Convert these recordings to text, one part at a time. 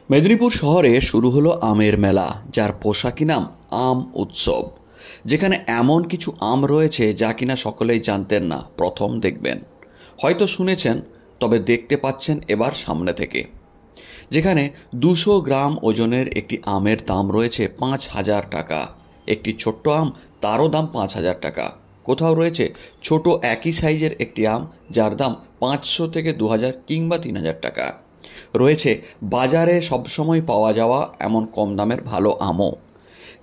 মেদিনীপুর শহরে শুরু হলো আমের মেলা, যার পোশাকি নাম আম উৎসব। যেখানে এমন কিছু আম রয়েছে যা কিনা সকলেই জানতেন না, প্রথম দেখবেন। হয়তো শুনেছেন, তবে দেখতে পাচ্ছেন এবার সামনে থেকে। যেখানে 200 গ্রাম ওজনের একটি আমের দাম রয়েছে 5,000 টাকা। একটি ছোট্ট আম, তারও দাম 5,000 টাকা। কোথাও রয়েছে ছোট একই সাইজের একটি আম, যার দাম 500 থেকে 2,000 কিংবা 3,000 টাকা। রয়েছে বাজারে সবসময় পাওয়া যাওয়া এমন কম দামের ভালো আমও।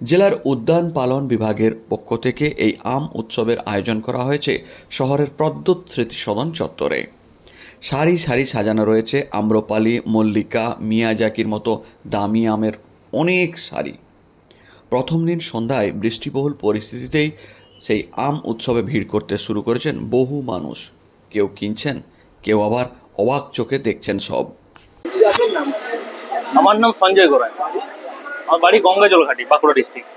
জেলার উদ্যান পালন বিভাগের পক্ষ থেকে এই আম উৎসবের আয়োজন করা হয়েছে শহরের প্রদ্যোৎ স্মৃতিসদন চত্বরে। সারি সারি সাজানো রয়েছে আম্রপালি, মল্লিকা, মিয়াজাকির মতো দামি আমের অনেক সারি। প্রথম দিন সন্ধ্যায় বৃষ্টিবহুল পরিস্থিতিতেই সেই আম উৎসবে ভিড় করতে শুরু করেছেন বহু মানুষ। কেউ কিনছেন, কেউ আবার অবাক চোখে দেখছেন সব। আমার নাম সঞ্জয় গোড়াই। আমার বাড়ি গঙ্গাজলঘাটি, বাঁকুড়া ডিস্ট্রিক্ট।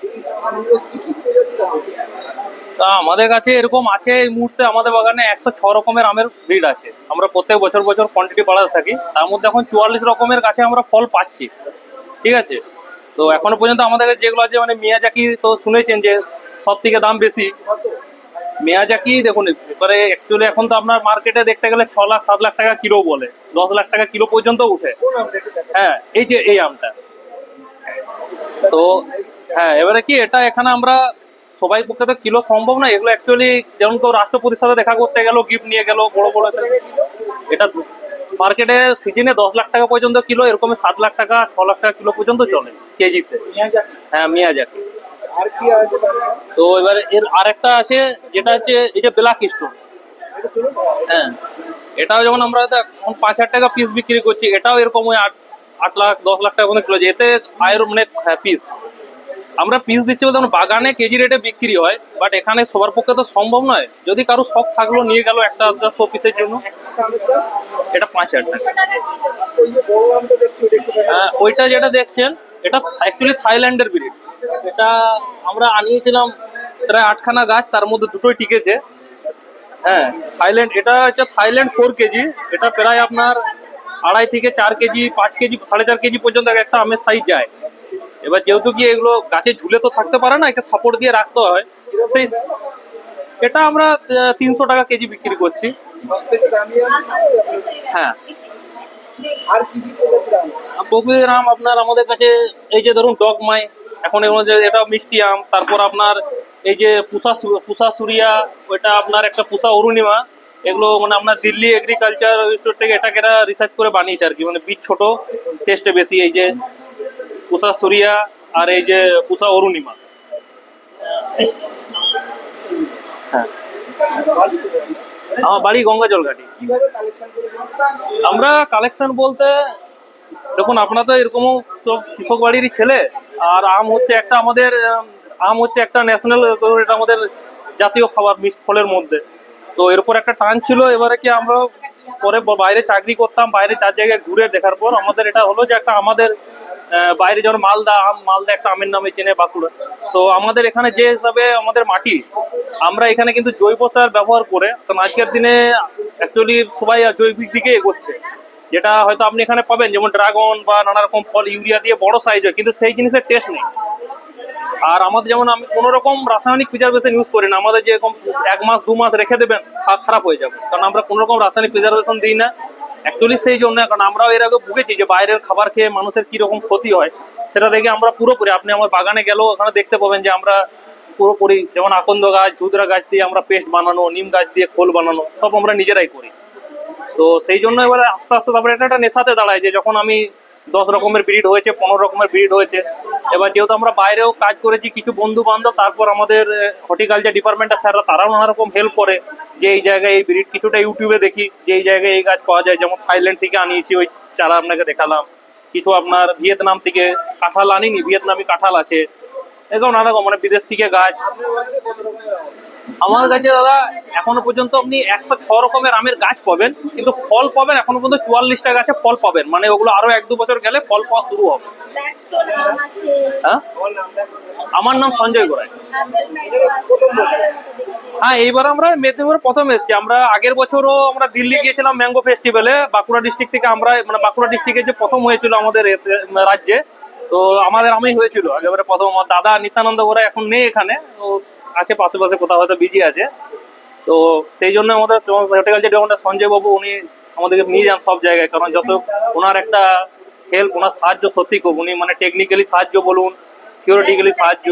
তা আমাদের কাছে এরকম আছে, এই মুহূর্তে আমাদের বাগানে 106 রকমের আমের ব্রিড আছে। আমরা প্রত্যেক বছর বছর কোয়ান্টিটি বাড়াতে থাকি। তার মধ্যে এখন 44 রকমের কাছে আমরা ফল পাচ্ছি। ঠিক আছে, তো এখনো পর্যন্ত আমাদের কাছে যেগুলো আছে, মানে মিয়াজাকি তো শুনেছেন যে সব থেকে দাম বেশি। মিয়াজাকি দেখুন, এবারে অ্যাকচুয়ালি এখন তো আপনার মার্কেটে দেখতে গেলে 6 লাখ 7 লাখ টাকা কিলো বলে, 10 লাখ টাকা কিলো পর্যন্ত উঠে। হ্যাঁ, এই যে এই আমটা। তো হ্যাঁ, এবারে কি এটা এখানে আমরা সবাই পক্ষে তো কিলো সম্ভব না এগুলো। অ্যাকচুয়ালি যেমন কেউ রাষ্ট্রপতির সাথে দেখা করতে গেল, গিফট নিয়ে গেল বড় বড়, এটা মার্কেটে সিজনে 10 লাখ টাকা পর্যন্ত কিলো, এরকম 7 লাখ টাকা 6 লাখ টাকা কিলো পর্যন্ত চলে কেজিতে। হ্যাঁ, মিয়াজাকি। তো এবারে এর আরেকটা আছে, যেটা হচ্ছে এই যে ব্ল্যাক স্টোন। হ্যাঁ, এটাও যেমন আমরা এখন 5,000 টাকা পিস বিক্রি করছি, এটাও এরকম ওই 8 লাখ 10 লাখ টাকা পর্যন্ত কিলো। এতে আয়ের মানে পিস আমরা পিস দিচ্ছি বলতে আমরা বাগানে কেজি রেটে বিক্রি হয়, বাট এখানে সবার পক্ষে তো সম্ভব নয়। যদি কারো শখ থাকলো, নিয়ে গেল একটা 100 পিসের জন্য, এটা 5,000 টাকা। ওইটা যেটা দেখছেন, এটা অ্যাকচুয়ালি থাইল্যান্ডের ব্রিড। এটা আমরা আনিয়েছিলাম প্রায় 8খানা গাছ, তার মধ্যে দুটোই টিকেছে। হ্যাঁ, থাইল্যান্ড, এটা হচ্ছে থাইল্যান্ড 4 কেজি। এটা প্রায় আপনার 2.5 থেকে 4 কেজি, 5 কেজি, 4.5 কেজি পর্যন্ত একটা আমের সাইজ যায়। এবার যেহেতু কি এগুলো গাছে ঝুলে তো থাকতে পারে না, একে সাপোর্ট দিয়ে রাখতে হয়। সেই এটা আমরা 300 টাকা কেজি বিক্রি করছি। হ্যাঁ, প্রকৃতির আম আপনার আমাদের কাছে এই যে ধরুন ডগমাই, এখন এগুলো যে এটা মিষ্টি আম। তারপর আপনার এই যে পুষা সুরিয়া, ওইটা আপনার একটা পুষা অরুণিমা। এগুলো মানে আপনার দিল্লি এগ্রিকালচার স্টোর থেকে এটাকে এরা রিসার্চ করে বানিয়েছে আর কি, মানে বীজ ছোট, টেস্টে বেশি। এই যে পুষা সুরিয়া আর এই যে পুষা অরুণিমা। হ্যাঁ, আমার বাড়ি গঙ্গাজলঘাটি। আমরা কালেকশন বলতে দেখুন, আপনার তো এরকমও সব কৃষক বাড়িরই ছেলে। আর আম হচ্ছে একটা আমাদের আম হচ্ছে একটা ন্যাশনাল, এটা আমাদের জাতীয় খাবার মিষ্টি ফলের মধ্যে। তো এর উপর একটা টান ছিল। এবারে কি আমরা পরে বাইরে চাকরি করতাম, বাইরে 4 জায়গায় ঘুরে দেখার পর আমাদের এটা হলো যে একটা আমাদের বাইরে যেমন মালদা আম, মালদা একটা আমের নামে চেনে বাঁকুড়া। তো আমাদের এখানে যে হিসাবে আমাদের মাটি, আমরা এখানে কিন্তু জৈব সার ব্যবহার করে, কারণ আজকের দিনে অ্যাকচুয়ালি সবাই জৈবিক দিকে এগোচ্ছে। যেটা হয়তো আপনি এখানে পাবেন, যেমন ড্রাগন বা নানা রকম ফল ইউরিয়া দিয়ে বড় সাইজ হয়, কিন্তু সেই জিনিসের টেস্ট নেই। আর আমাদের যেমন আমি কোনো রকম রাসায়নিক প্রিজারভেশন ইউজ করি না। আমাদের যেরকম 1 মাস 2 মাস রেখে দেবেন, খারাপ হয়ে যাবে, কারণ আমরা কোনো রকম রাসায়নিক প্রিজারভেশন দিই না। অ্যাকচুয়ালি সেই জন্য, কারণ আমরাও এর আগে ভুগেছি যে বাইরের খাবার খেয়ে মানুষের কিরকম ক্ষতি হয়। সেটা দেখে আমরা পুরোপুরি, আপনি আমার বাগানে গেলেও ওখানে দেখতে পাবেন যে আমরা পুরোপুরি, যেমন আকন্দ গাছ, ধুতরা গাছ দিয়ে আমরা পেস্ট বানানো, নিম গাছ দিয়ে খোল বানানো, সব আমরা নিজেরাই করি। তো সেই জন্য এবারে আস্তে আস্তে তারপরে এটা একটা নেশাতে দাঁড়ায় যে যখন আমি 10 রকমের ব্রিড হয়েছে, 15 রকমের ব্রিড হয়েছে। এবার যেহেতু আমরা বাইরেও কাজ করেছি, কিছু বন্ধু বান্ধব, তারপর আমাদের হর্টিকালচার ডিপার্টমেন্টের স্যাররা, তারাও নানা রকম হেল্প করে যে এই জায়গায় এই ব্রিড, কিছুটা ইউটিউবে দেখি যে এই জায়গায় এই গাছ পাওয়া যায়। যেমন থাইল্যান্ড থেকে আনিয়েছি, ওই চারা আপনাকে দেখালাম। কিছু আপনার ভিয়েতনাম থেকে কাঁঠাল আনিনি, ভিয়েতনামি কাঁঠাল আছে। এরকম নানা রকম মানে বিদেশ থেকে গাছ। আমার কাছে দাদা এখনো পর্যন্ত আপনি 106 রকমের আমের গাছ পাবেন, কিন্তু ফল পাবেন এখনো পর্যন্ত 44টা গাছে ফল পাবেন, মানে ওগুলো আরো 1-2 বছর গেলে ফল পাওয়া শুরু হবে। হ্যাঁ, আমার নাম সঞ্জয় গোড়াই। হ্যাঁ, এইবার আমরা মেদিনীপুরে প্রথম এসেছি। আমরা আগের বছরও আমরা দিল্লি গিয়েছিলাম ম্যাঙ্গো ফেস্টিভ্যালে, বাঁকুড়া ডিস্ট্রিক্ট থেকে। আমরা মানে বাঁকুড়া ডিস্ট্রিক্টে যে প্রথম হয়েছিল আমাদের রাজ্যে, তো আমাদের আমি হয়েছিল একেবারে প্রথম। আমার দাদা নিত্যানন্দ গোড়াই এখন নেই এখানে, তো আছে পাশে পাশে কোথাও হয়তো বিজি আছে। তো সেই জন্য আমাদের হর্টিকালচার ডিপার্টমেন্টের সঞ্জয় বাবু উনি আমাদেরকে নিয়ে যান সব জায়গায়, কারণ যত ওনার একটা হেল্প, ওনার সাহায্য সত্যি খুব। উনি মানে টেকনিক্যালি সাহায্য বলুন, থিওরিটিক্যালি সাহায্য,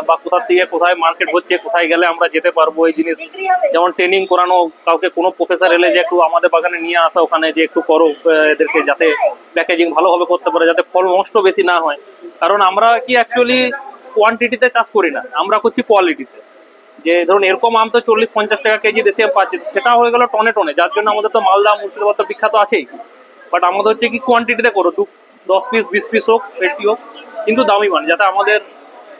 বা কোথা থেকে কোথায় মার্কেট হচ্ছে, কোথায় গেলে আমরা যেতে পারবো এই জিনিস, যেমন ট্রেনিং করানো কাউকে, কোনো প্রফেসর এলে যে একটু আমাদের বাগানে নিয়ে আসা ওখানে, যে একটু করো এদেরকে, যাতে প্যাকেজিং ভালোভাবে করতে পারে, যাতে ফল নষ্ট বেশি না হয়। কারণ আমরা কি অ্যাকচুয়ালি কোয়ান্টিটিতে চাষ করি না, আমরা করছি কোয়ালিটিতে। যে ধরুন এরকম আম তো 40-50 টাকা কেজি দেশে পাচ্ছি, সেটা হয়ে গেল টনে টনে, যার জন্য আমাদের তো মালদা মুর্শিদাবাদ তো বিখ্যাত আছেই। বাট আমাদের হচ্ছে কি কোয়ান্টিটিতে করো, 10 পিস 20 পিস হোক, 80 হোক, কিন্তু দামি মান, যাতে আমাদের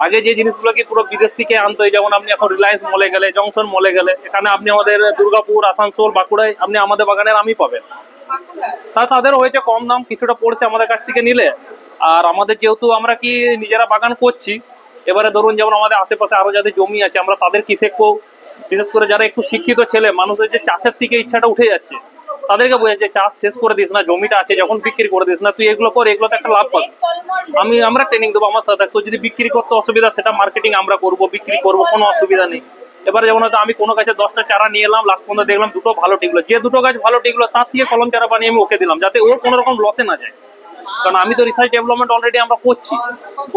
আগে যে জিনিসগুলো কি পুরো বিদেশ থেকে আনতে হয়, যেমন আপনি এখন রিলায়েন্স মলে গেলে, জংশন মলে গেলে, এখানে আপনি আমাদের দুর্গাপুর, আসানসোল, বাঁকুড়ায় আপনি আমাদের বাগানের আমই পাবেন। তাদের হয়েছে কম দাম কিছুটা পড়ছে আমাদের কাছ থেকে নিলে। আর আমাদের যেহেতু আমরা কি নিজেরা বাগান করছি, এবারে ধরুন যেমন আমাদের আশেপাশে আরো যাদের জমি আছে, আমরা তাদের কৃষককেও, বিশেষ করে যারা একটু শিক্ষিত ছেলে মানুষের, যে চাষের থেকে ইচ্ছাটা উঠে যাচ্ছে, তাদেরকে বোঝায় যে চাষ শেষ করে দিস না, জমিটা আছে যখন বিক্রি করে দিস না, তুই এগুলো কর, এগুলোতে একটা লাভ পাবি। আমরা ট্রেনিং দেবো আমার সাথে, তো যদি বিক্রি করতে অসুবিধা, সেটা মার্কেটিং আমরা করবো, বিক্রি করবো, কোনো অসুবিধা নেই। এবারে যেমন হয়তো আমি কোনো গাছে 10টা চারা নিয়ে এলাম, লাস্ট পর্যন্ত দেখলাম দুটো ভালো টিকলো, যে দুটো গাছ ভালো টিকলো তার থেকে কলম চারা বানিয়ে আমি ওকে দিলাম, যাতে ওর কোনো রকম লসে না যায়। কারণ আমি তো রিসার্চ ডেভেলপমেন্ট অলরেডি আমরা করছি,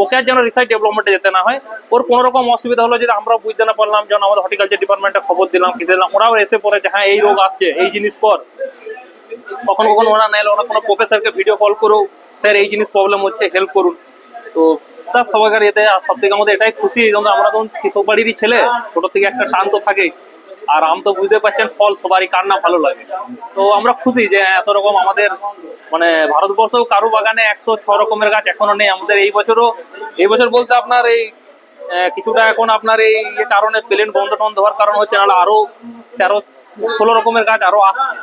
ওকে আর যেন রিসার্চ ডেভেলপমেন্টে যেতে না হয়। ওর কোনো রকম অসুবিধা হলো যদি আমরা বুঝতে না পারলাম, যেন আমাদের হর্টিকালচার ডিপার্টমেন্টে খবর দিলাম, কিছু দিলাম, ওরাও এসে পড়ে যে হ্যাঁ এই রোগ আসছে, এই জিনিস কর। কখনো কখনো ওরা নাইলে ওরা কোনো প্রফেসরকে ভিডিও কল করো, স্যার এই জিনিস প্রবলেম হচ্ছে, হেল্প করুন। তো তার সবাইকার এতে সব থেকে আমাদের এটাই খুশি, যেমন আমরা তখন কৃষক বাড়িরই ছেলে, ছোট থেকে একটা টান তো থাকেই। আর আম তো বুঝতে পারছেন ফল সবারই কার না ভালো লাগে। তো আমরা খুশি যে এত রকম আমাদের মানে ভারতবর্ষেও কারো বাগানে 106 রকমের গাছ এখনো নেই। আমাদের এই বছর বলতে আপনার এই কিছুটা এখন আপনার এই কারণে প্লেন বন্ধ হওয়ার কারণ হচ্ছে, নাহলে আরো 13-16 রকমের গাছ আরো আসছে,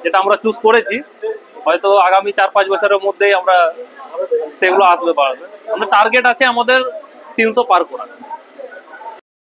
যেটা আমরা চুজ করেছি। হয়তো আগামী 4-5 বছরের মধ্যেই আমরা সেগুলো আসবে, বাড়বে। আমাদের টার্গেট আছে আমাদের 300 পার করা।